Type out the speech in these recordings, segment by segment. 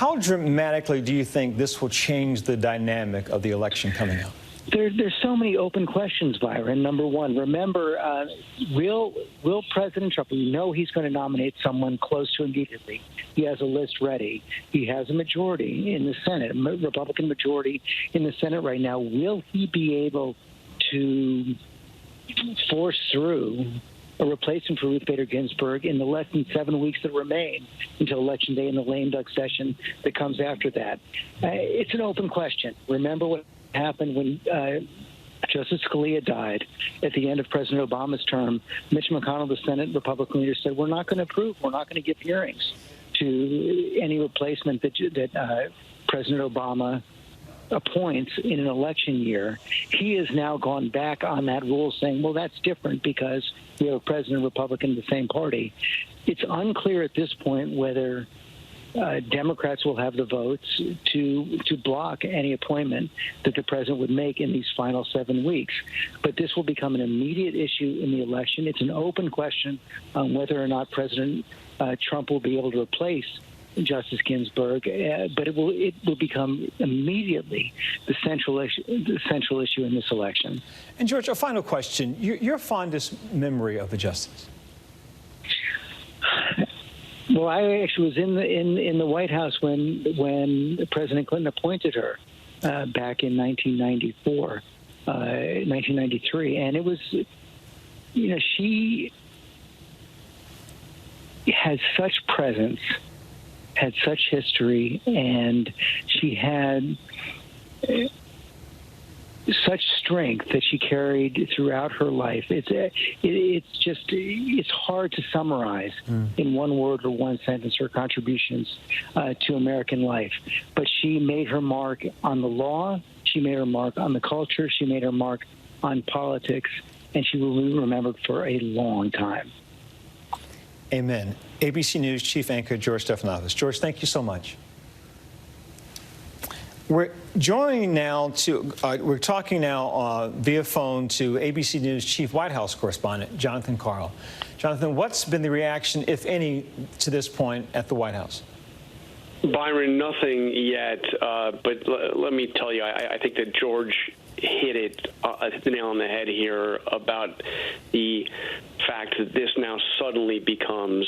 how dramatically do you think this will change the dynamic of the election coming up? There's so many open questions, Byron. Number one, remember, will President Trump, we know he's going to nominate someone close to immediately. He has a list ready. He has a majority in the Senate, a Republican majority in the Senate right now. Will he be able to force through a replacement for Ruth Bader Ginsburg in the less than 7 weeks that remain until Election Day and the lame duck session that comes after that? It's an open question. Remember what happened when Justice Scalia died at the end of President Obama's term. Mitch McConnell, the Senate Republican leader, said, we're not going to approve, we're not going to give hearings to any replacement that President Obama appoints in an election year. He has now gone back on that rule, saying, well, that's different because we have a president Republican in the same party. It's unclear at this point whether Democrats will have the votes to block any appointment that the president would make in these final 7 weeks. But this will become an immediate issue in the election. It's an open question on whether or not President Trump will be able to replace Justice Ginsburg, but it will become immediately the central issue in this election. And George, a final question: your fondest memory of the justice? Well, I actually was in the White House when President Clinton appointed her back in 1993, and it was, she had such presence, had such history, and she had such strength that she carried throughout her life. It's hard to summarize in one word or one sentence her contributions to American life. But she made her mark on the law, she made her mark on the culture, she made her mark on politics, and she will be remembered for a long time. Amen. ABC News Chief Anchor George Stephanopoulos. George, thank you so much. We're talking now via phone to ABC News Chief White House Correspondent Jonathan Karl. Jonathan, what's been the reaction, if any, to this point at the White House? Byron, nothing yet, but let me tell you, I think that George hit the nail on the head here about the fact that this now suddenly becomes,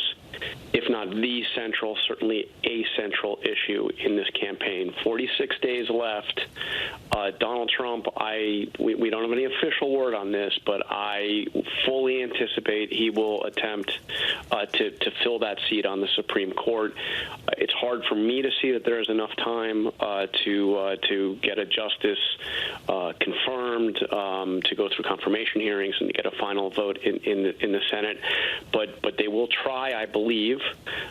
if not the central, certainly a central issue in this campaign. 46 days left. Donald Trump, we don't have any official word on this, but I fully anticipate he will attempt to fill that seat on the Supreme Court. It's hard for me to see that there is enough time to get a justice confirmed, to go through confirmation hearings and to get a final vote in the Senate. But they will try, I believe,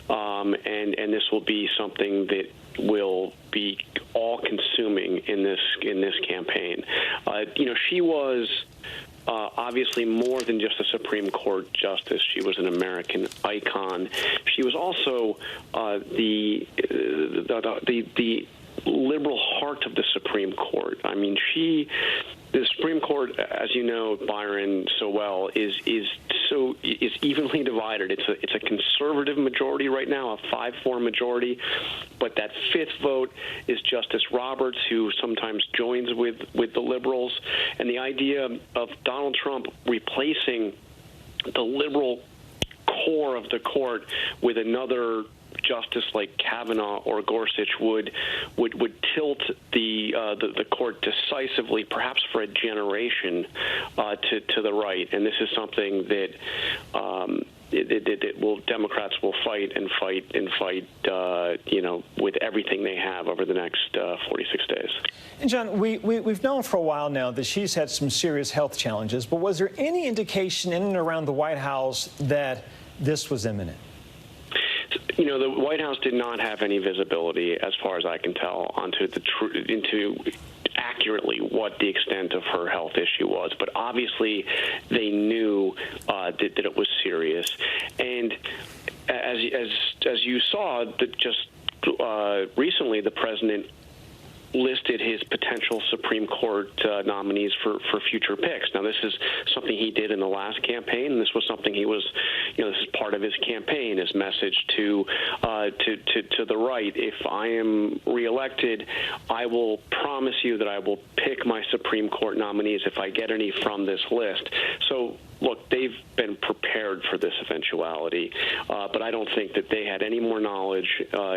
and this will be something that will be all-consuming in this campaign. She was obviously more than just a Supreme Court justice. She was an American icon. She was also the liberal heart of the Supreme Court. I mean, the Supreme Court, as you know, Byron, so well, is evenly divided. It's a conservative majority right now, a 5-4 majority, but that fifth vote is Justice Roberts, who sometimes joins with the liberals. And the idea of Donald Trump replacing the liberal core of the court with another justice like Kavanaugh or Gorsuch would tilt the court decisively, perhaps for a generation, to the right. And this is something that Democrats will fight with everything they have over the next 46 days. And John, we've known for a while now that she's had some serious health challenges, but was there any indication in and around the White House that this was imminent? The White House did not have any visibility, as far as I can tell, into accurately what the extent of her health issue was. But obviously, they knew that it was serious. And as you saw, that just recently, the president listed his potential Supreme Court nominees for future picks. Now, this is something he did in the last campaign, and this was something he was, this is part of his campaign, his message to the right. If I am reelected, I will promise you that I will pick my Supreme Court nominees if I get any from this list. So, look, they've been prepared for this eventuality, but I don't think that they had any more knowledge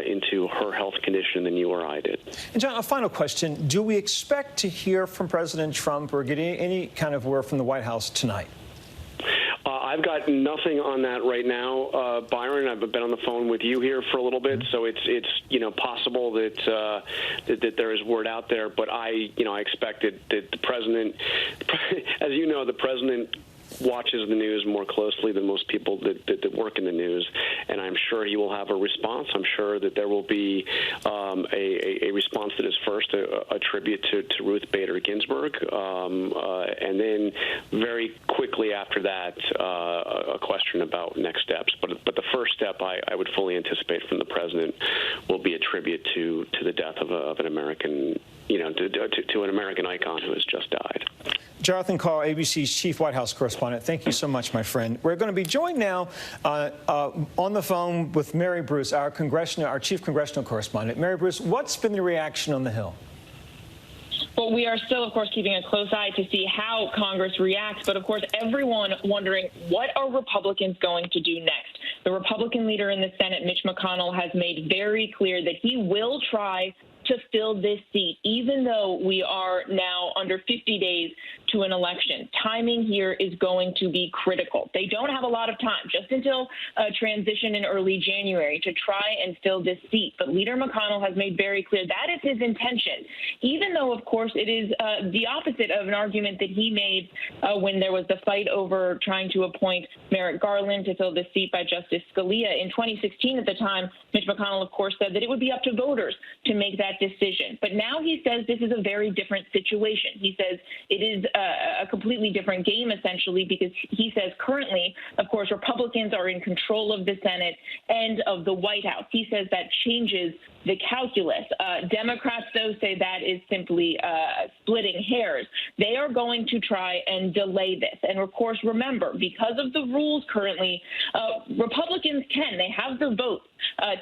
into her health condition than you or I did. And John, a final question. Do we expect to hear from President Trump or get any kind of word from the White House tonight? I've got nothing on that right now, Byron. I've been on the phone with you here for a little bit, so it's possible that that there is word out there. But I expected that the president, as you know, the president watches the news more closely than most people that work in the news, and I'm sure he will have a response. I'm sure that there will be a response that is first a tribute to Ruth Bader Ginsburg, and then very quickly after that a question about next steps. But the first step I would fully anticipate from the president will be a tribute to the death of an American, to an American icon who has just died. Jonathan Karl, ABC's chief White House correspondent, thank you so much, my friend. We're going to be joined now on the phone with Mary Bruce, our chief congressional correspondent. Mary Bruce, what's been the reaction on the Hill? Well, we are still, of course, keeping a close eye to see how Congress reacts. But, of course, everyone wondering, what are Republicans going to do next? The Republican leader in the Senate, Mitch McConnell, has made very clear that he will try to fill this seat, even though we are now under 50 days to an election. Timing here is going to be critical. They don't have a lot of time, just until transition in early January, to try and fill this seat. But Leader McConnell has made very clear that is his intention, even though, of course, it is the opposite of an argument that he made when there was the fight over trying to appoint Merrick Garland to fill this seat by Justice Scalia. In 2016, at the time, Mitch McConnell, of course, said that it would be up to voters to make that decision. But now he says this is a very different situation. He says it is a completely different game, essentially, because he says currently, of course, Republicans are in control of the Senate and of the White House. He says that changes the calculus. Democrats, though, say that is simply splitting hairs. They are going to try and delay this. And, of course, remember, because of the rules currently, Republicans they have the vote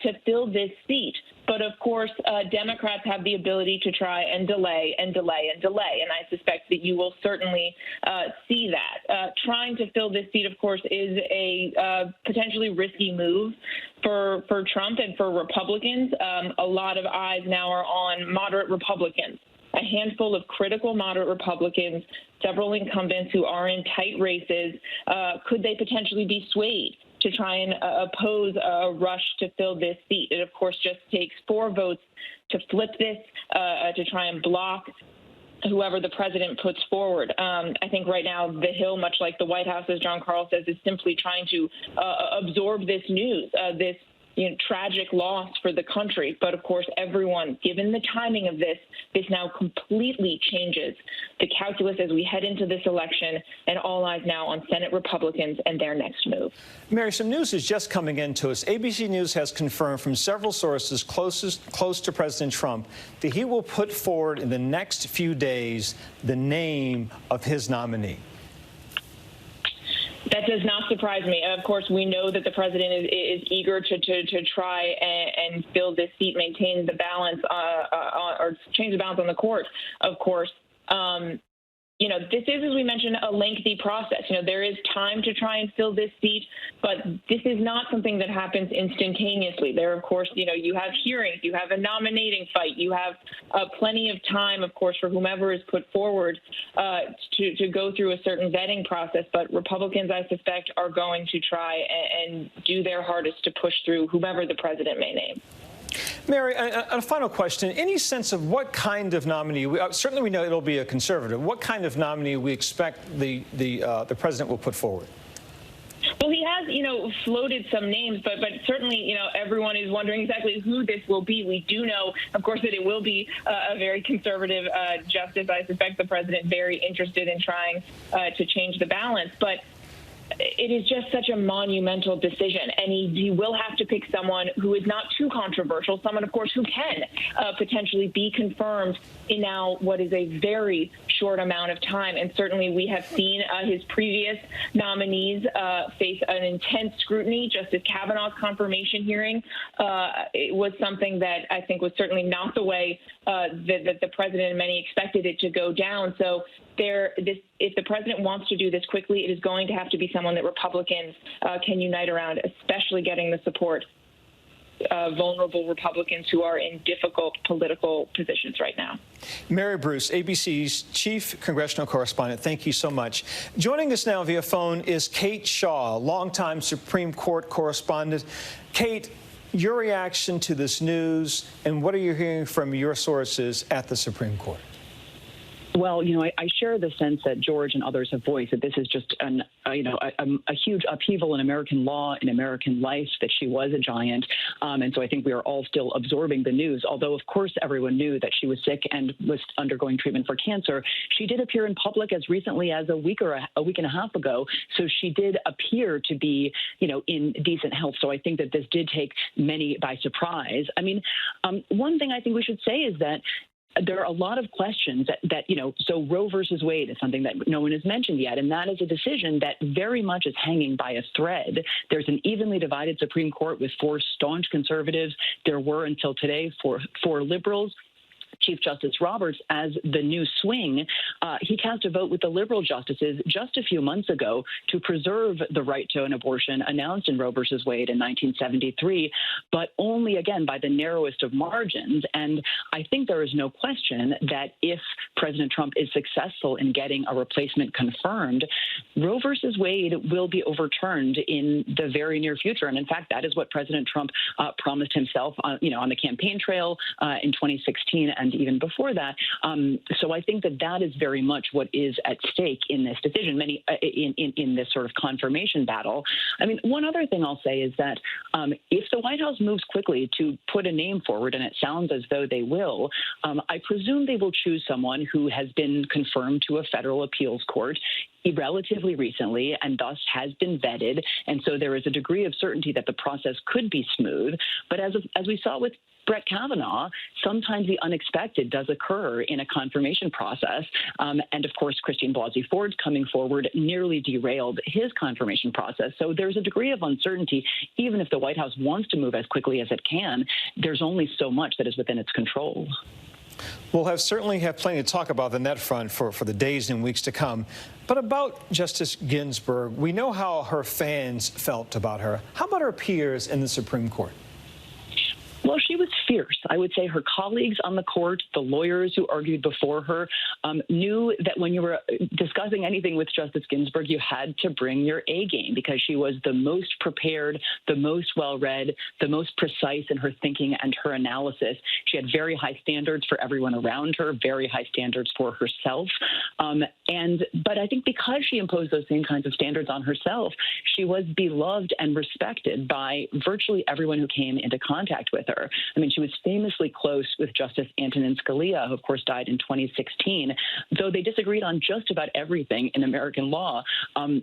to fill this seat. But, of course, Democrats have the ability to try and delay and delay and delay. And I suspect that you will certainly see that. Trying to fill this seat, of course, is a potentially risky move for Trump and for Republicans. A lot of eyes now are on moderate Republicans. A handful of critical moderate Republicans, several incumbents who are in tight races. Could they potentially be swayed to try and oppose a rush to fill this seat? It, of course, just takes 4 votes to flip this, to try and block whoever the president puts forward. I think right now the Hill, much like the White House, as John Karl says, is simply trying to absorb this news, this tragic loss for the country. But, of course, everyone, given the timing of this now completely changes the calculus as we head into this election, and all eyes now on Senate Republicans and their next move. Mary, some news is just coming into us. ABC News has confirmed from several sources close to President Trump that he will put forward in the next few days the name of his nominee. That does not surprise me. Of course, we know that the president is eager to try and fill this seat, maintain the balance, or change the balance on the court, of course. This is, as we mentioned, a lengthy process. There is time to try and fill this seat, but this is not something that happens instantaneously. There, of course, you have hearings, you have a nominating fight, you have plenty of time, of course, for whomever is put forward to go through a certain vetting process. But Republicans, I suspect, are going to try and do their hardest to push through whomever the president may name. Mary, a final question. Any sense of what kind of nominee, certainly we know it'll be a conservative, what kind of nominee we expect the president will put forward? Well, he has, floated some names, but certainly, everyone is wondering exactly who this will be. We do know, of course, that it will be a very conservative justice. I suspect the president very interested in trying to change the balance. But it is just such a monumental decision, and he will have to pick someone who is not too controversial, someone, of course, who can potentially be confirmed in now what is a very short amount of time. And certainly we have seen his previous nominees face an intense scrutiny. Justice Kavanaugh's confirmation hearing it was something that I think was certainly not the way that the president and many expected it to go down. So if the president wants to do this quickly, it is going to have to be someone that Republicans can unite around, especially getting the support of vulnerable Republicans who are in difficult political positions right now. Mary Bruce, ABC's chief congressional correspondent, thank you so much. Joining us now via phone is Kate Shaw, longtime Supreme Court correspondent. Kate, your reaction to this news, and what are you hearing from your sources at the Supreme Court? Well, I share the sense that George and others have voiced that this is just a huge upheaval in American law, in American life, that she was a giant. And so I think we are all still absorbing the news. Although, of course, everyone knew that she was sick and was undergoing treatment for cancer. She did appear in public as recently as a week and a half ago. So she did appear to be, in decent health. So I think that this did take many by surprise. I mean, one thing I think we should say is that there are a lot of questions so Roe versus Wade is something that no one has mentioned yet, and that is a decision that very much is hanging by a thread. There's an evenly divided Supreme Court with 4 staunch conservatives. There were until today 4 liberals. Chief Justice Roberts, as the new swing, he cast a vote with the liberal justices just a few months ago to preserve the right to an abortion announced in Roe versus Wade in 1973, but only, again, by the narrowest of margins. And I think there is no question that if President Trump is successful in getting a replacement confirmed, Roe versus Wade will be overturned in the very near future. And in fact, that is what President Trump promised himself on the campaign trail in 2016 and even before that. So I think that is very much what is at stake in this decision, in this sort of confirmation battle. I mean, one other thing I'll say is that if the White House moves quickly to put a name forward, and it sounds as though they will, I presume they will choose someone who has been confirmed to a federal appeals court relatively recently and thus has been vetted. And so there is a degree of certainty that the process could be smooth. But as we saw with Brett Kavanaugh, sometimes the unexpected does occur in a confirmation process. And of course, Christine Blasey Ford's coming forward nearly derailed his confirmation process. So there's a degree of uncertainty. Even if the White House wants to move as quickly as it can, there's only so much that is within its control. We'll certainly have plenty to talk about on that front for the days and weeks to come. But about Justice Ginsburg, we know how her fans felt about her. How about her peers in the Supreme Court? Well, she was fierce. I would say her colleagues on the court, the lawyers who argued before her, knew that when you were discussing anything with Justice Ginsburg, you had to bring your A game because she was the most prepared, the most well-read, the most precise in her thinking and her analysis. She had very high standards for everyone around her, very high standards for herself. But I think because she imposed those same kinds of standards on herself, she was beloved and respected by virtually everyone who came into contact with her. I mean, she was famously close with Justice Antonin Scalia, who, of course, died in 2016. Though they disagreed on just about everything in American law,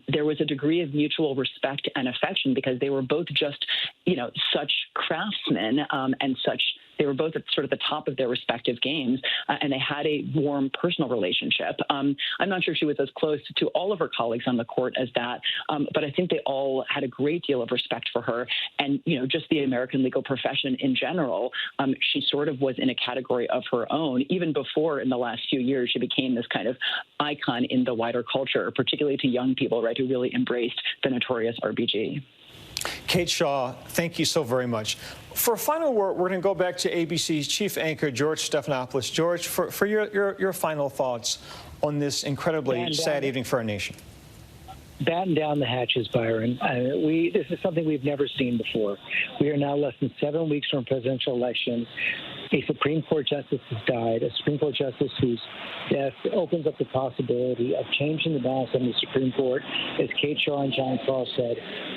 there was a degree of mutual respect and affection because they were both just, such craftsmen and such. They were both at sort of the top of their respective games, and they had a warm personal relationship. I'm not sure she was as close to all of her colleagues on the court as that, but I think they all had a great deal of respect for her. And, just the American legal profession in general, she sort of was in a category of her own. Even before, in the last few years, she became this kind of icon in the wider culture, particularly to young people, right, who really embraced the notorious RBG. Kate Shaw, thank you so very much. For a final word, we're going to go back to ABC's chief anchor, George Stephanopoulos. George, for your final thoughts on this incredibly sad evening for our nation. Batten down the hatches, Byron. This is something we've never seen before. We are now less than 7 weeks from a presidential election. A Supreme Court justice has died, a Supreme Court justice whose death opens up the possibility of changing the balance on the Supreme Court, as Kate Shaw and John Paul said,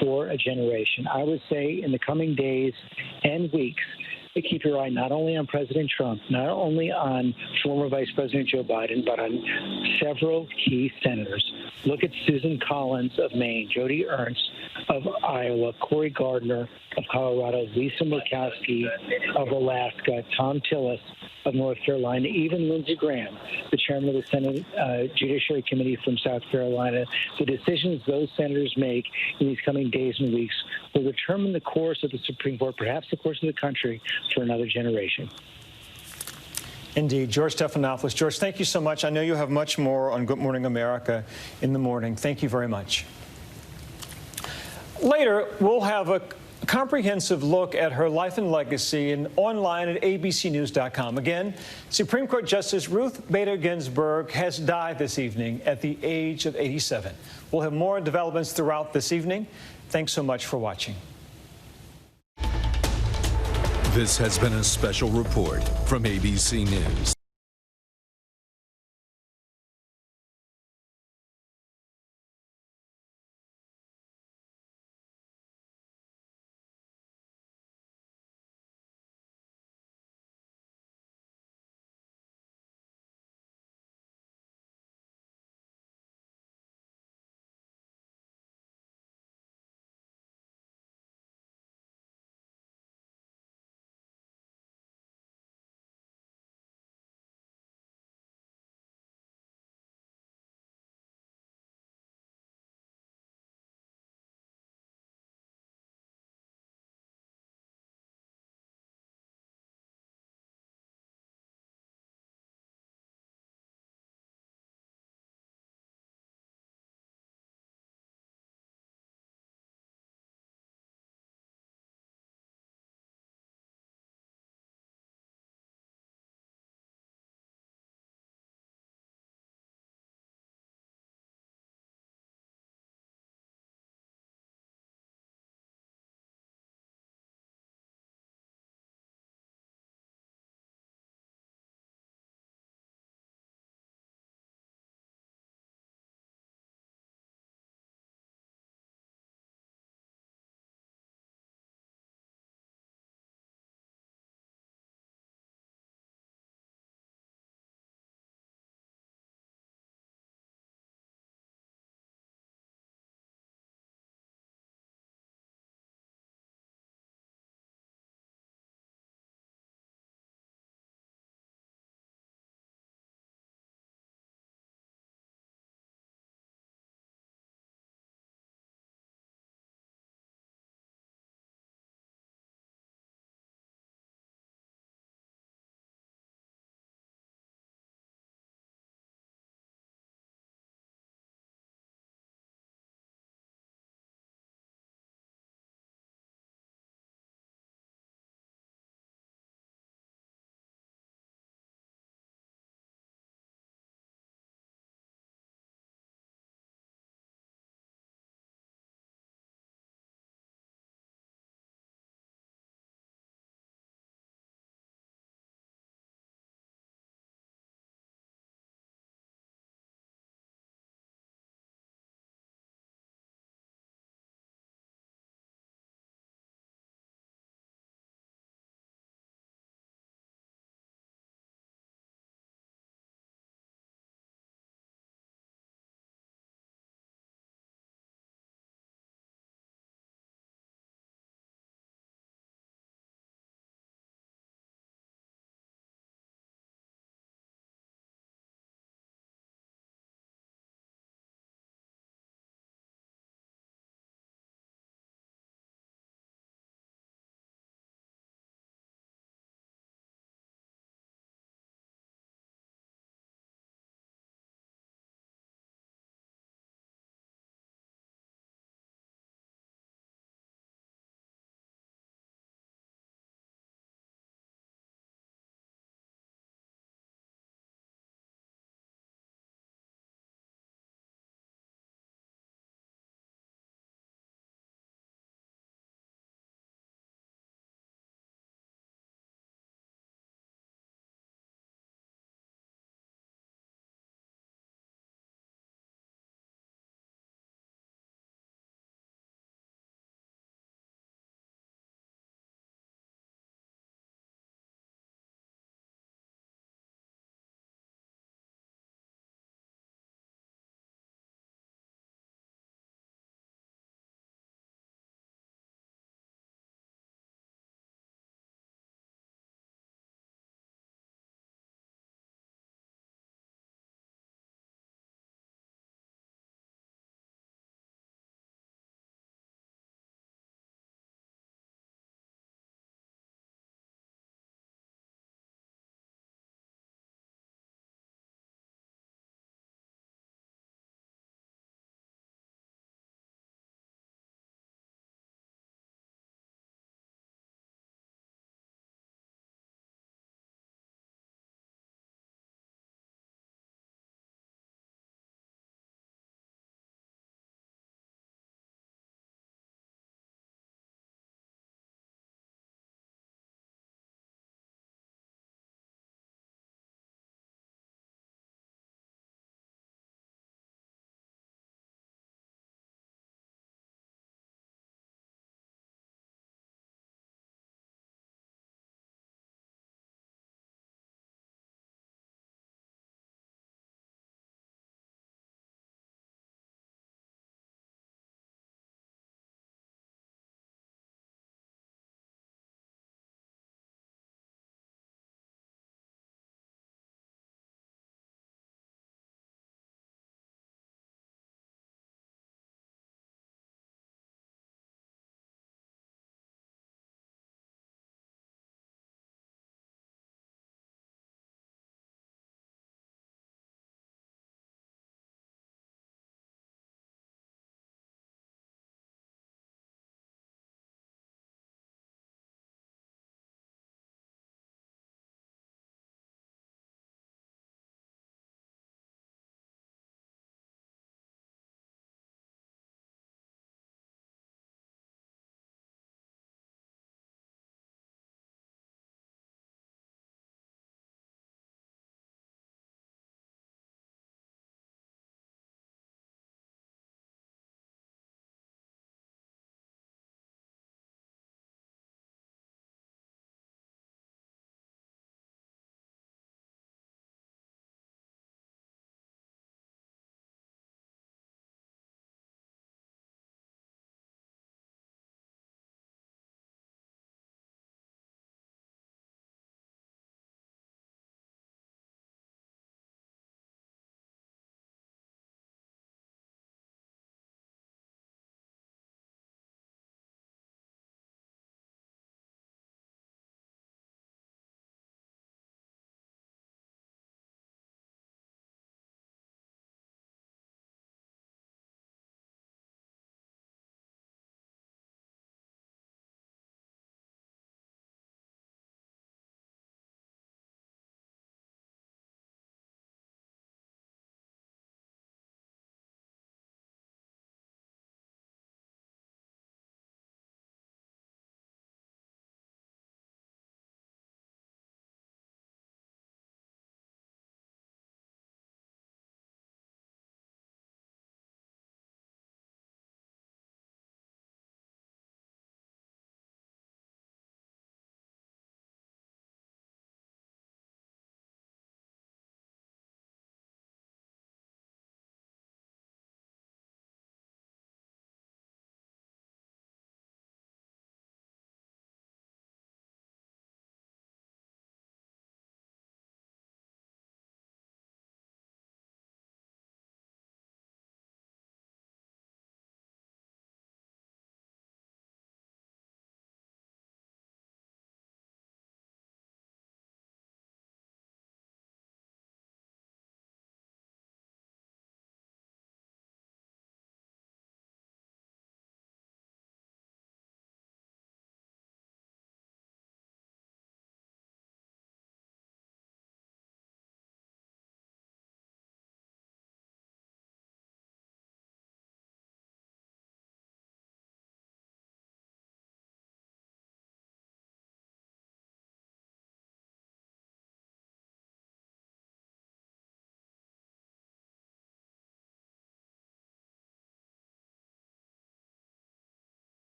for a generation. I would say in the coming days and weeks, keep your eye not only on President Trump, not only on former Vice President Joe Biden, but on several key senators Look at Susan Collins of Maine, Jody Ernst of Iowa, Cory Gardner of Colorado, Lisa Murkowski of Alaska, Tom Tillis of North Carolina, even Lindsey Graham, the chairman of the Senate Judiciary Committee from South Carolina. The decisions those senators make in these coming days and weeks will determine the course of the Supreme Court, perhaps the course of the country, for another generation. Indeed. George Stephanopoulos. George, thank you so much. I know you have much more on Good Morning America in the morning. Thank you very much. Later, we'll have a comprehensive look at her life and legacy and online at abcnews.com. Again, Supreme Court Justice Ruth Bader Ginsburg has died this evening at the age of 87. We'll have more developments throughout this evening. Thanks so much for watching. This has been a special report from ABC News.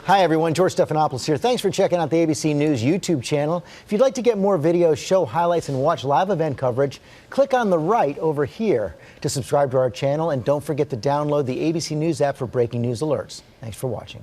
Hi, everyone. George Stephanopoulos here. Thanks for checking out the ABC News YouTube channel. If you'd like to get more videos, show highlights, and watch live event coverage, click on the right over here to subscribe to our channel. And don't forget to download the ABC News app for breaking news alerts. Thanks for watching.